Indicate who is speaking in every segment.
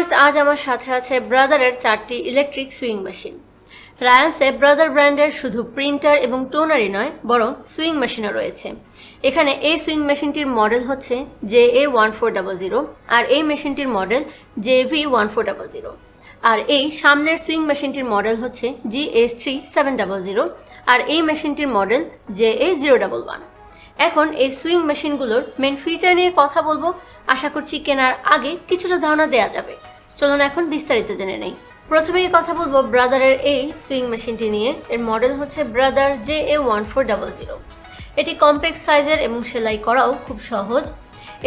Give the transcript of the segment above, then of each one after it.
Speaker 1: Viewers আজ আমার সাথে আছে ব্রাদারের 4টি ইলেকট্রিক সুইং মেশিন। রায়ান্সে ব্রাদার ব্র্যান্ডের শুধু প্রিন্টার এবং টোনারই নয় বরং সুইং মেশিনও রয়েছে। এখানে এই সুইং মেশিনটির মডেল হচ্ছে JA1400 আর এই মেশিনটির মডেল JV1400 আর এই সামনের সুইং মেশিনটির মডেল হচ্ছে GS3700 আর এই মেশিনটির মডেল JA011। এখন এই সুইং মেশিনগুলোর মেন ফিচার নিয়ে কথা বলবো। আশা করছি কেনার আগে কিছুটা ধারণা দেওয়া যাবে। চলুন এখন বিস্তারিত জেনে নেই। প্রথমেই কথা বলবো ব্রাদারের এই সুইং মেশিনটি নিয়ে। এর মডেল হচ্ছে ব্রাদার JA1400। এটি কম্প্যাক্ট সাইজের এবং সেলাই করাও খুব সহজ।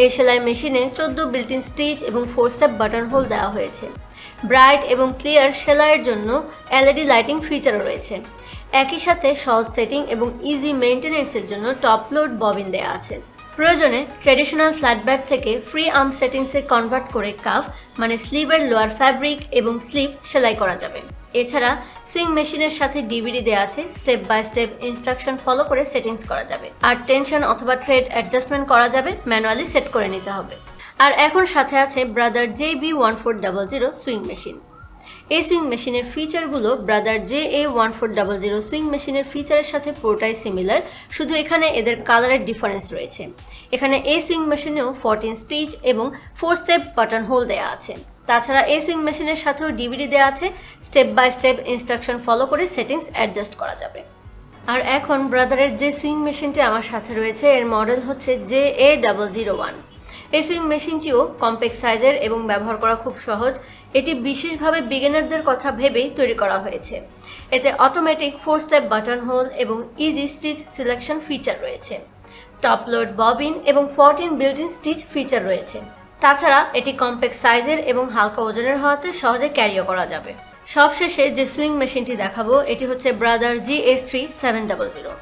Speaker 1: এই সেলাই মেশিনে 14 বিল্ট ইন স্টিচ এবং 4 স্টেপ বাটন হোল দেওয়া হয়েছে। ব্রাইট এবং ক্লিয়ার সেলাইয়ের জন্য LED লাইটিং ফিচারও রয়েছে। একই সাথে সহজ সেটিং এবং ইজি মেইনটেনেন্সের জন্য টপ লোড ববিন দেওয়া আছে। প্রয়োজনে ট্র্যাডিশনাল ফ্ল্যাট ব্যাট থেকে ফ্রি আর্ম সেটিংসে কনভার্ট করে কাফ মানে স্লিভের লোয়ার ফ্যাব্রিক এবং স্লিভ সেলাই করা যাবে। এছাড়া সুইং মেশিনের সাথে ডিভিডি দেওয়া আছে, step by step instruction follow করে সেটিংস করা যাবে। আর টেনশন অথবা থ্রেড অ্যাডজাস্টমেন্ট করা যাবে, ম্যানুয়ালি সেট করে নিতে হবে। আর এখন সাথে আছে ব্রাদার JB1400 সুইং মেশিন। এই সুইং মেশিনের ফিচারগুলো ব্রাদার JA1400 সুইং মেশিনের ফিচারের সাথে পুরোটাই সিমিলার, শুধু এখানে এদের কালারের ডিফারেন্স রয়েছে। এখানে এই সুইং মেশিনেও 14 স্টিচ এবং 4 স্টেপ বাটন হোল দেওয়া আছে। তাছাড়া এই সুইং মেশিনের সাথেও ডিভিডি দেওয়া আছে, step by step instruction follow করে সেটিংস অ্যাডজাস্ট করা যাবে। আর এখন ব্রাদারের যে সুইং মেশিনটি আমার সাথে রয়েছে এর মডেল হচ্ছে JA001। এই সুইং মেশিনটিও কম্প্যাক্ট সাইজের এবং ব্যবহার করা খুব সহজ। এটি বিশেষভাবে বিগিনারদের কথা ভেবেই তৈরি করা হয়েছে। এতে অটোমেটিক 4 স্টেপ বাটন হোল এবং ইজি স্টিচ সিলেকশন ফিচার রয়েছে। টপ লোড ববিন এবং 14 বিল্ট ইন স্টিচ ফিচার রয়েছে। তাছাড়া এটি কম্প্যাক্ট সাইজের এবং হালকা ওজনের হওয়াতে সহজে ক্যারিও করা যাবে। সবশেষে যে সুইং মেশিনটি দেখাবো এটি হচ্ছে ব্রাদার GS3700।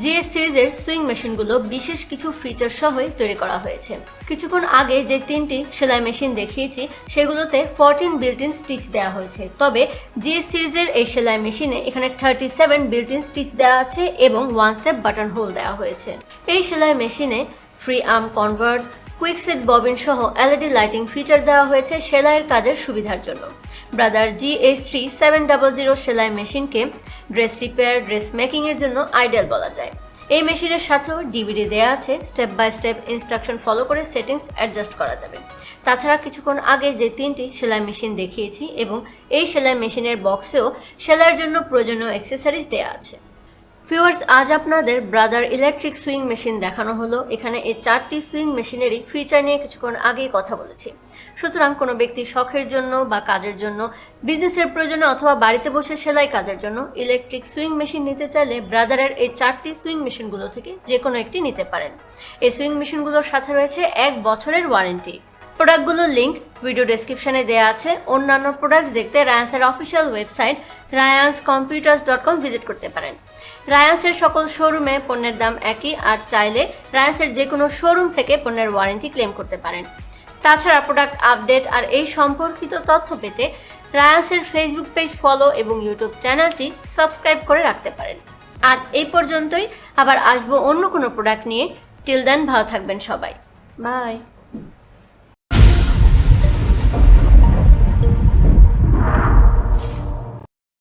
Speaker 1: GS সিরিজের সুইং মেশিনগুলো বিশেষ কিছু ফিচার সহই তৈরি করা হয়েছে। কিছুক্ষণ আগে যে 3টি সেলাই মেশিন দেখিয়েছি সেগুলোতে 14 বিল্ট ইন স্টিচ দেওয়া হয়েছে, তবে GS সিরিজের এই সেলাই মেশিনে এখানে 37 বিল্ট ইন স্টিচ দেওয়া আছে এবং 1 স্টেপ বাটন হোল দেওয়া হয়েছে। এই সেলাই মেশিনে free arm convert, quick set bobbin সহ LED লাইটিং ফিচার দেওয়া হয়েছে সেলাইয়ের কাজের সুবিধার জন্য। ব্রাদার GS3700 সেলাই মেশিনকে ড্রেস রিপেয়ার, ড্রেস মেকিংয়ের জন্য আইডিয়াল বলা যায়। এই মেশিনের সাথেও ডিভিডি দেওয়া আছে, step by step instruction follow করে সেটিংস অ্যাডজাস্ট করা যাবে। তাছাড়া কিছুক্ষণ আগে যে 3টি সেলাই মেশিন দেখিয়েছি এবং এই সেলাই মেশিনের বক্সেও সেলাইয়ের জন্য প্রয়োজনীয় অ্যাক্সেসরিজ দেওয়া আছে। ভিউয়ার্স আজ আপনাদের ব্রাদার ইলেকট্রিক সুইং মেশিন দেখানো হলো। এখানে এই 4টি সুইং মেশিনেরই ফিচার নিয়ে কিছুক্ষণ আগেই কথা বলেছি। সুতরাং কোনো ব্যক্তির শখের জন্য বা কাজের জন্য, বিজনেসের প্রয়োজনে অথবা বাড়িতে বসে সেলাই কাজের জন্য ইলেকট্রিক সুইং মেশিন নিতে চাইলে ব্রাদারের এই 4টি সুইং মেশিনগুলো থেকে যে কোনো একটি নিতে পারেন। এই সুইং মেশিনগুলোর সাথে রয়েছে 1 বছরের ওয়ারেন্টি। প্রোডাক্টগুলোর লিঙ্ক ভিডিও ডেসক্রিপশনে দেওয়া আছে। অন্যান্য প্রোডাক্টস দেখতে রায়ান্সের অফিসিয়াল ওয়েবসাইট 𝐬𝐤𝐴𝐼𝐴𝐼𝐴𝐼𝐴𝐼𝐴𝐼𝐴𝐼𝐴𝐼𝐴𝐼𝐵 রায়ান্সের সকল শোরুমে পণ্যের দাম একই, আর চাইলে রায়ান্সের যে কোনো শোরুম থেকে পণ্যের ওয়ারেন্টি ক্লেম করতে পারেন। তাছাড়া প্রোডাক্ট আপডেট আর এই সম্পর্কিত তথ্য পেতে রায়ান্সের ফেসবুক পেজ ফলো এবং ইউটিউব চ্যানেলটি সাবস্ক্রাইব করে রাখতে পারেন। আজ এই পর্যন্তই, আবার আসবো অন্য কোনো প্রোডাক্ট নিয়ে। টিল দেন ভালো থাকবেন সবাই, বাই।